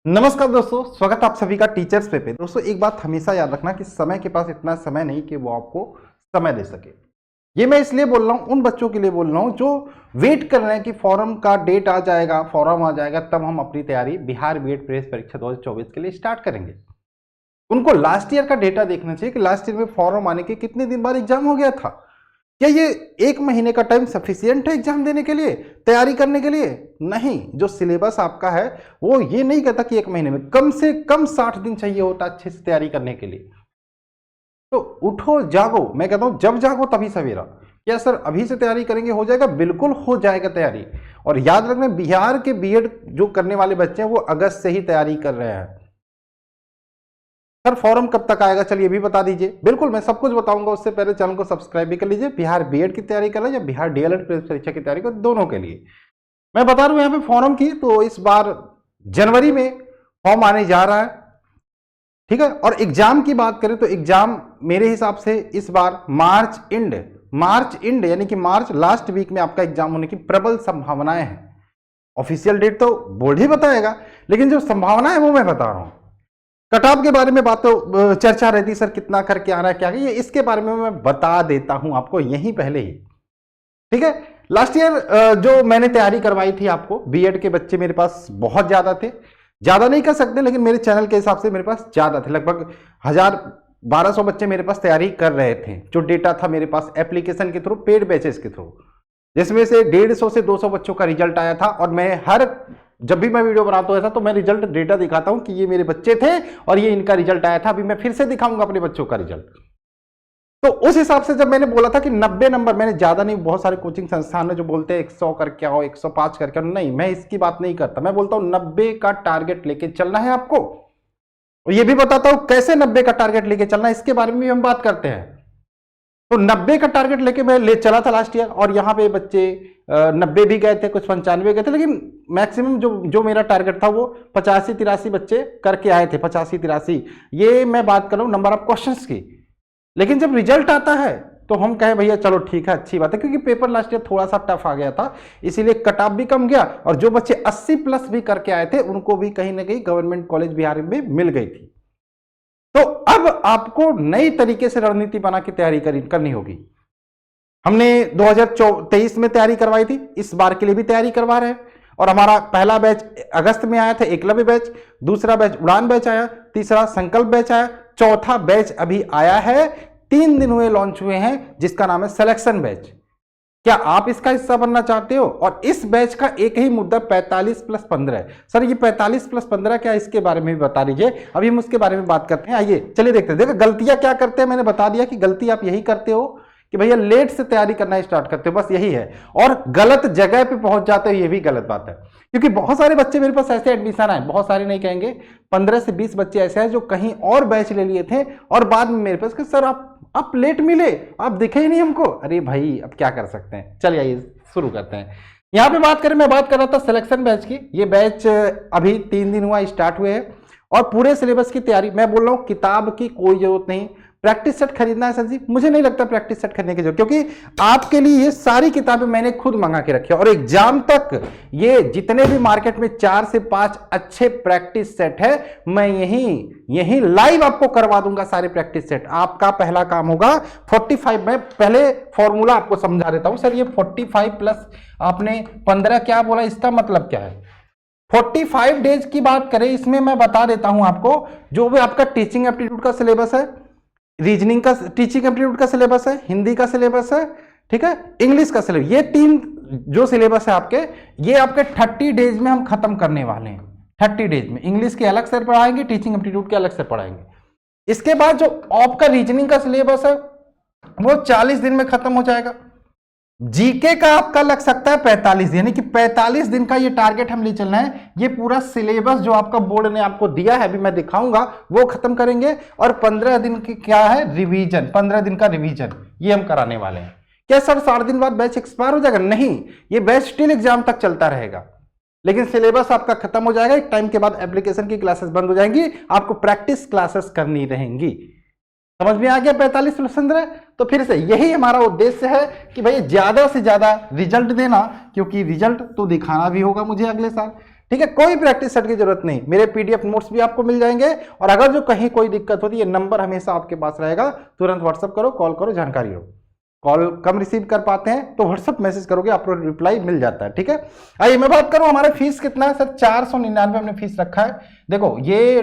नमस्कार दोस्तों, स्वागत है आप सभी का टीचर्स पे। दोस्तों एक बात हमेशा याद रखना कि समय के पास इतना समय नहीं कि वो आपको समय दे सके। ये मैं इसलिए बोल रहा हूँ, उन बच्चों के लिए बोल रहा हूँ जो वेट कर रहे हैं कि फॉर्म का डेट आ जाएगा, फॉर्म आ जाएगा तब हम अपनी तैयारी बिहार बीएड प्रवेश परीक्षा 2024 के लिए स्टार्ट करेंगे। उनको लास्ट ईयर का डेटा देखना चाहिए कि लास्ट ईयर में फॉर्म आने के कितने दिन बाद एग्जाम हो गया था। क्या ये एक महीने का टाइम सफिशियंट है एग्जाम देने के लिए, तैयारी करने के लिए? नहीं। जो सिलेबस आपका है वो ये नहीं कहता कि एक महीने में, कम से कम 60 दिन चाहिए होता अच्छे से तैयारी करने के लिए। तो उठो जागो, मैं कहता हूं जब जागो तभी सवेरा। क्या सर अभी से तैयारी करेंगे हो जाएगा? बिल्कुल हो जाएगा तैयारी। और याद रखना, बिहार के बीएड जो करने वाले बच्चे हैं वो अगस्त से ही तैयारी कर रहे हैं। सर फॉर्म कब तक आएगा, चलिए भी बता दीजिए। बिल्कुल मैं सब कुछ बताऊंगा, उससे पहले चैनल को सब्सक्राइब भी कर लीजिए। बिहार बीएड की तैयारी कर रहे हैं या बिहार डीएलएड परीक्षा की तैयारी कर, दोनों के लिए मैं बता रहा हूं यहाँ पे फॉर्म की। तो इस बार जनवरी में फॉर्म आने जा रहा है, ठीक है। और एग्जाम की बात करें तो एग्जाम मेरे हिसाब से इस बार मार्च एंड यानी कि मार्च लास्ट वीक में आपका एग्जाम होने की प्रबल संभावनाएं हैं। ऑफिशियल डेट तो बोर्ड ही बताएगा, लेकिन जो संभावना है वो मैं बता रहा हूं। कट ऑफ के बारे में बात तो चर्चा रहती, सर कितना करके आना है क्या, ये इसके बारे में मैं बता देता हूं आपको यहीं पहले ही, ठीक है। लास्ट ईयर जो मैंने तैयारी करवाई थी आपको, बीएड के बच्चे मेरे पास बहुत ज्यादा थे, ज्यादा नहीं कह सकते लेकिन मेरे चैनल के हिसाब से मेरे पास ज्यादा थे। लगभग 1200 बच्चे मेरे पास तैयारी कर रहे थे। जो डेटा था मेरे पास एप्लीकेशन के थ्रू, पेड बैचेस के थ्रू, जिसमें से 150 से 200 बच्चों का रिजल्ट आया था। और मैं जब भी मैं वीडियो बनाता हूं ऐसा, तो मैं रिजल्ट डेटा दिखाता हूं कि ये मेरे बच्चे थे और ये इनका रिजल्ट आया था। अभी मैं फिर से दिखाऊंगा अपने बच्चों का रिजल्ट। तो उस हिसाब से जब मैंने बोला था कि 90 नंबर, मैंने ज्यादा नहीं, बहुत सारे कोचिंग संस्थान में जो बोलते हैं 100 करके आओ, 105 करके आओ, नहीं, मैं इसकी बात नहीं करता। मैं बोलता हूं 90 का टारगेट लेके चलना है आपको। और ये भी बताता हूं कैसे 90 का टारगेट लेके चलना है, इसके बारे में भी हम बात करते हैं। तो 90 का टारगेट लेके मैं ले चला था लास्ट ईयर, और यहाँ पे बच्चे 90 भी गए थे, कुछ 95 गए थे, लेकिन मैक्सिमम जो मेरा टारगेट था वो 85-83 बच्चे करके आए थे। 85-83 ये मैं बात कर रहा हूँ नंबर ऑफ क्वेश्चंस की। लेकिन जब रिजल्ट आता है तो हम कहे भैया चलो ठीक है, अच्छी बात है, क्योंकि पेपर लास्ट ईयर थोड़ा सा टफ आ गया था, इसीलिए कट ऑफ भी कम गया। और जो बच्चे 80+ भी करके आए थे उनको भी कहीं ना कहीं गवर्नमेंट कॉलेज बिहार में मिल गई थी। तो अब आपको नई तरीके से रणनीति बना के तैयारी करनी होगी। हमने 2023 में तैयारी करवाई थी, इस बार के लिए भी तैयारी करवा रहे हैं। और हमारा पहला बैच अगस्त में आया था, एकलव्य बैच, दूसरा बैच उड़ान बैच आया, तीसरा संकल्प बैच आया, चौथा बैच अभी आया है, 3 दिन हुए लॉन्च हुए हैं, जिसका नाम है सिलेक्शन बैच। क्या आप इसका हिस्सा बनना चाहते हो? और इस बैच का एक ही मुद्दा 45+15 है। सर ये 45+15 क्या, इसके बारे में भी बता दीजिए। अभी हम उसके बारे में बात करते हैं, आइए चलिए देखते हैं। देखो गलतियां क्या करते हैं, मैंने बता दिया कि गलती आप यही करते हो कि भैया लेट से तैयारी करना स्टार्ट करते हो, बस यही है। और गलत जगह पे पहुंच जाते हो, ये भी गलत बात है। क्योंकि बहुत सारे बच्चे मेरे पास ऐसे एडमिशन आए, बहुत सारे नहीं कहेंगे, 15 से 20 बच्चे ऐसे हैं जो कहीं और बैच ले लिए थे और बाद में मेरे पास कि सर आप लेट मिले, आप दिखे ही नहीं हमको। अरे भाई अब क्या कर सकते हैं, चलिए आइए शुरू करते हैं। यहां पे बात करें, मैं बात कर रहा था सिलेक्शन बैच की। ये बैच अभी 3 दिन हुआ स्टार्ट हुए हैं, और पूरे सिलेबस की तैयारी, मैं बोल रहा हूं किताब की कोई जरूरत नहीं। प्रैक्टिस सेट खरीदना है सर जी, मुझे नहीं लगता प्रैक्टिस सेट खरीदने की जरूरत, क्योंकि आपके लिए ये सारी किताबें मैंने खुद मंगा के रखी है। और एग्जाम तक ये जितने भी मार्केट में 4 से 5 अच्छे प्रैक्टिस सेट है, मैं यही लाइव आपको करवा दूंगा सारे प्रैक्टिस सेट। आपका पहला काम होगा 45, मैं पहले फॉर्मूला आपको समझा देता हूं। सर ये 45 प्लस आपने 15 क्या बोला, इसका मतलब क्या है? 45 डेज की बात करें, इसमें मैं बता देता हूं आपको, जो भी आपका टीचिंग एप्टीट्यूड का सिलेबस है, रीजनिंग का टीचिंग एप्टीट्यूड का सिलेबस है, हिंदी का सिलेबस है, ठीक है, इंग्लिश का सिलेबस, ये 3 जो सिलेबस है आपके, ये आपके 30 डेज में हम खत्म करने वाले हैं। 30 डेज में इंग्लिश के अलग से पढ़ाएंगे, टीचिंग एप्टीट्यूड के अलग से पढ़ाएंगे। इसके बाद जो आपका रीजनिंग का सिलेबस है वो 40 दिन में खत्म हो जाएगा। जीके का आपका लग सकता है 45, यानी कि 45 दिन का ये टारगेट हम ले चलना है। ये पूरा सिलेबस जो आपका बोर्ड ने आपको दिया है, अभी मैं दिखाऊंगा, वो खत्म करेंगे। और 15 दिन की क्या है, रिवीजन, 15 दिन का रिवीजन ये हम कराने वाले हैं। क्या सर 60 दिन बाद बैच एक्सपायर हो जाएगा? नहीं, ये बैच स्टिल एग्जाम तक चलता रहेगा, लेकिन सिलेबस आपका खत्म हो जाएगा। एक टाइम के बाद एप्लीकेशन की क्लासेस बंद हो जाएंगी, आपको प्रैक्टिस क्लासेस करनी रहेंगी। समझ में आ गया 45+15? तो फिर से यही हमारा उद्देश्य है कि भाई ज्यादा से ज्यादा रिजल्ट देना, क्योंकि रिजल्ट तो दिखाना भी होगा मुझे अगले साल। ठीक है, कोई प्रैक्टिस सेट की जरूरत नहीं, मेरे पीडीएफ नोट्स भी आपको मिल जाएंगे। और अगर जो कहीं कोई दिक्कत होती है, नंबर हमेशा आपके पास रहेगा, तुरंत व्हाट्सअप करो, कॉल करो, जानकारी लो। कॉल कम रिसीव कर पाते हैं तो व्हाट्सअप मैसेज करोगे, आपको रिप्लाई मिल जाता है। ठीक है, आइए मैं बात करूं हमारा फीस कितना है सर। 499 हमने फीस रखा है। देखो ये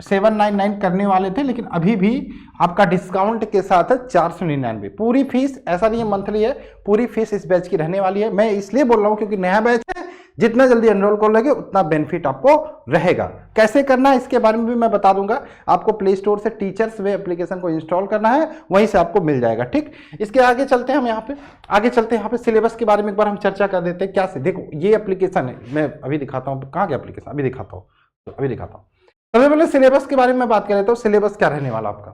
799 करने वाले थे, लेकिन अभी भी आपका डिस्काउंट के साथ है 499। पूरी फीस, ऐसा नहीं है मंथली है, पूरी फीस इस बैच की रहने वाली है। मैं इसलिए बोल रहा हूं क्योंकि नया बैच है, जितना जल्दी एनरोल कर लोगे उतना बेनिफिट आपको रहेगा। कैसे करना है इसके बारे में भी मैं बता दूंगा। आपको प्ले स्टोर से टीचर्स वे एप्लीकेशन को इंस्टॉल करना है, वहीं से आपको मिल जाएगा। ठीक, इसके आगे चलते हैं हम यहाँ पे, आगे चलते हैं यहाँ पे सिलेबस के बारे में एक बार हम चर्चा कर देते हैं। क्या से देखो ये एप्लीकेशन है, मैं अभी दिखाता हूँ, कहाँ गया एप्लीकेशन, अभी दिखाता हूँ, अभी दिखाता हूँ। सबसे पहले सिलेबस के बारे में बात कर लेता हूँ। सिलेबस क्या रहने वाला आपका,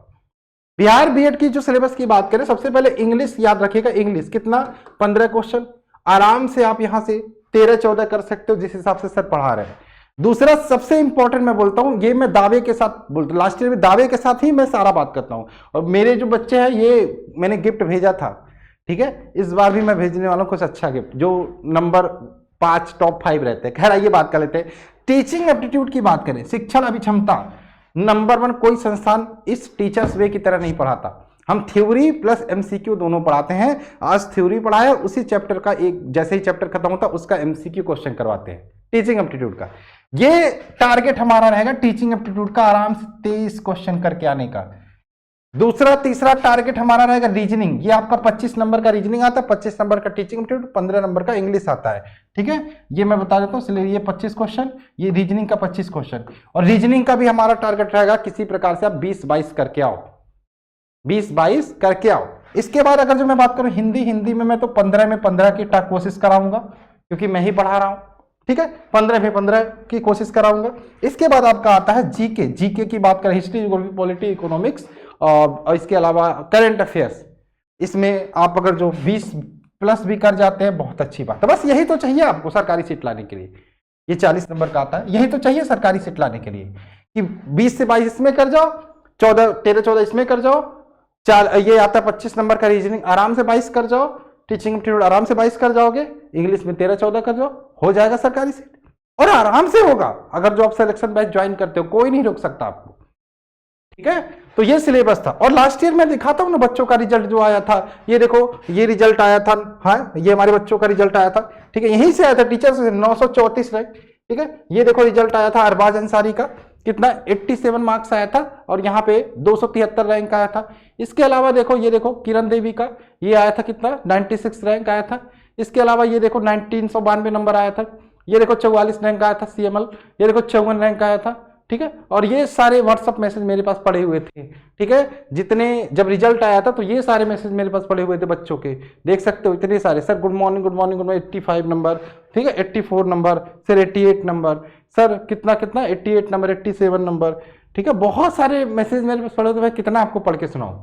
बिहार बीएड की जो सिलेबस की बात करें, सबसे पहले इंग्लिश याद रखिएगा। इंग्लिश कितना, 15 क्वेश्चन आराम से आप यहां से 13-14 कर सकते हो, जिस हिसाब से सर पढ़ा रहे हैं। दूसरा सबसे इंपॉर्टेंट मैं बोलता हूं, ये मैं दावे के साथ बोलता हूं, लास्ट ईयर में दावे के साथ ही मैं सारा बात करता हूं। और मेरे जो बच्चे हैं ये मैंने गिफ्ट भेजा था, ठीक है, इस बार भी मैं भेजने वाला हूं कुछ अच्छा गिफ्ट, जो नंबर 5 टॉप 5 रहते हैं। खैर आइए बात कर लेते हैं। टीचिंग एप्टीट्यूड की बात करें, शिक्षण अभिक्षमता नंबर 1 कोई संस्थान इस टीचर्स वे की तरह नहीं पढ़ाता। हम थ्योरी प्लस एमसीक्यू दोनों पढ़ाते हैं। आज थ्योरी पढ़ाया, उसी चैप्टर का एक जैसे ही चैप्टर खत्म होता है उसका एमसीक्यू क्वेश्चन करवाते हैं टीचिंग एप्टीट्यूड का। ये टारगेट हमारा रहेगा टीचिंग एप्टीट्यूड का, आराम से 23 क्वेश्चन करके आने का। दूसरा तीसरा टारगेट हमारा रहेगा रीजनिंग। ये आपका 25 नंबर का रीजनिंग आता है, 25 नंबर का टीचिंग एप्टीट्यूड, 15 नंबर का इंग्लिश आता है। ठीक है, ये मैं बता देता हूँ। इसलिए ये 25 क्वेश्चन, ये रीजनिंग का 25 क्वेश्चन। और रीजनिंग का भी हमारा टारगेट रहेगा किसी प्रकार से आप 20-22 करके आओ, 20-22 करके आओ। इसके बाद अगर जो मैं बात करूं हिंदी में मैं तो 15 में 15 की कोशिश कराऊंगा, क्योंकि मैं ही पढ़ा रहा हूं। ठीक है, 15 में 15 की कोशिश कराऊंगा। इसके बाद आपका आता है जीके। जीके की बात करें, हिस्ट्री, ज्योग्राफी, पॉलिटी, इकोनॉमिक्स और इसके अलावा करंट अफेयर्स। इसमें आप अगर जो 20+ भी कर जाते हैं बहुत अच्छी बात है। बस यही तो चाहिए आपको सरकारी सीट लाने के लिए। ये 40 नंबर का आता है, यही तो चाहिए सरकारी सीट लाने के लिए कि 20 से 22 इसमें कर जाओ, 13-14 इसमें कर जाओ, ये आता है 25 नंबर का रीजनिंग, आराम से 22 कर जाओ, टीचिंग एप्टीट्यूड आराम से 22 कर जाओगे, इंग्लिश में 13-14 कर जाओ, हो जाएगा सरकारी सीट। और आराम से होगा अगर जो आप सिलेक्शन बैच ज्वाइन करते हो, कोई नहीं रोक सकता आपको। ठीक है, तो ये सिलेबस था। और लास्ट ईयर मैं दिखाता हूं ना बच्चों का रिजल्ट जो आया था, ये देखो ये रिजल्ट आया था। हाँ, ये हमारे बच्चों का रिजल्ट आया था। ठीक है, यहीं से आया था टीचर से 934 रैंक। ठीक है, ये देखो रिजल्ट आया था अरबाज अंसारी का, कितना 87 मार्क्स आया था, और यहाँ पे 273 रैंक आया था। इसके अलावा देखो, ये देखो किरण देवी का ये आया था कितना 96 रैंक आया था। इसके अलावा ये देखो 1992 नंबर आया था। ये देखो 44 रैंक आया था सीएमएल। ये देखो 54 रैंक आया था। ठीक है, और ये सारे व्हाट्सअप मैसेज मेरे पास पड़े हुए थे। ठीक है, जितने जब रिजल्ट आया था तो ये सारे मैसेज मेरे पास पड़े हुए थे बच्चों के, देख सकते हो इतने सारे। Sir good morning good morning good morning, 85 number, ठीक है, 84 नंबर, फिर 88 नंबर, सर कितना कितना 88 नंबर, 87 नंबर। ठीक है, बहुत सारे मैसेज मेरे पास पड़े हुए। भाई कितना आपको पढ़ के सुनाऊं,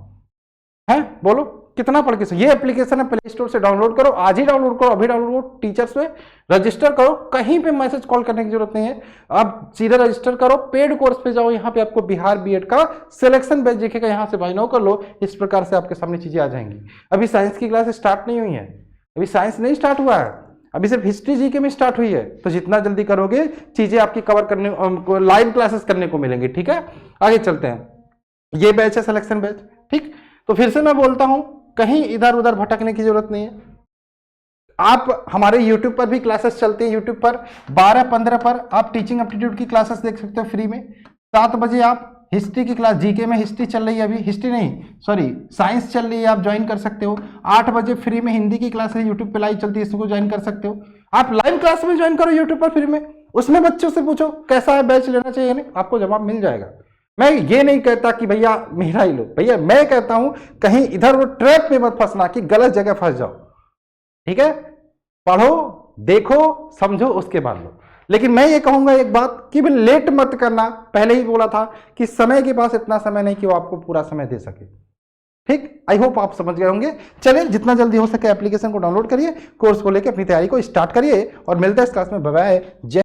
है बोलो कितना पढ़ के सुनाऊं। ये एप्लीकेशन है, प्ले स्टोर से डाउनलोड करो, आज ही डाउनलोड करो, अभी डाउनलोड करो, टीचर्स में रजिस्टर करो, कहीं पे मैसेज कॉल करने की जरूरत नहीं है। आप सीधा रजिस्टर करो, पेड कोर्स पे जाओ, यहाँ पे आपको बिहार बीएड का सिलेक्शन बैच दिखेगा, यहाँ से बाय नाउ कर लो। इस प्रकार से आपके सामने चीजें आ जाएंगी। अभी साइंस की क्लास स्टार्ट नहीं हुई है, अभी साइंस नहीं स्टार्ट हुआ है, अभी सिर्फ हिस्ट्री जीके में स्टार्ट हुई है। तो जितना जल्दी करोगे चीजें आपकी कवर करने, लाइव क्लासेस करने को मिलेंगी। ठीक है, आगे चलते हैं। ये बैच है सिलेक्शन बैच। ठीक, तो फिर से मैं बोलता हूं, कहीं इधर उधर भटकने की जरूरत नहीं है। आप हमारे YouTube पर भी क्लासेस चलते हैं, YouTube पर 12-15 पर आप टीचिंग एप्टीट्यूड की क्लासेस देख सकते हो फ्री में। 7 बजे आप हिस्ट्री की क्लास, जीके में हिस्ट्री चल रही है, अभी हिस्ट्री नहीं सॉरी साइंस चल रही है, आप ज्वाइन कर सकते हो। 8 बजे फ्री में हिंदी की क्लास है, यूट्यूब पे लाइव चलती है, इसको ज्वाइन कर सकते हो। आप लाइव क्लास में ज्वाइन करो यूट्यूब पर फ्री में, उसमें बच्चों से पूछो कैसा है बैच लेना चाहिए, नहीं आपको जवाब मिल जाएगा। मैं ये नहीं कहता कि भैया मेरा ही लो, भैया मैं कहता हूं कहीं इधर वो ट्रैप में मत फंसना कि गलत जगह फंस जाओ। ठीक है, पढ़ो, देखो, समझो, उसके बाद लो। लेकिन मैं ये कहूंगा एक बात कि लेट मत करना। पहले ही बोला था कि समय के पास इतना समय नहीं कि वो आपको पूरा समय दे सके। ठीक, आई होप आप समझ गए होंगे। चलिए जितना जल्दी हो सके एप्लीकेशन को डाउनलोड करिए, कोर्स को लेकर अपनी तैयारी को स्टार्ट करिए, और मिलते हैं इस क्लास में। Bye bye. जय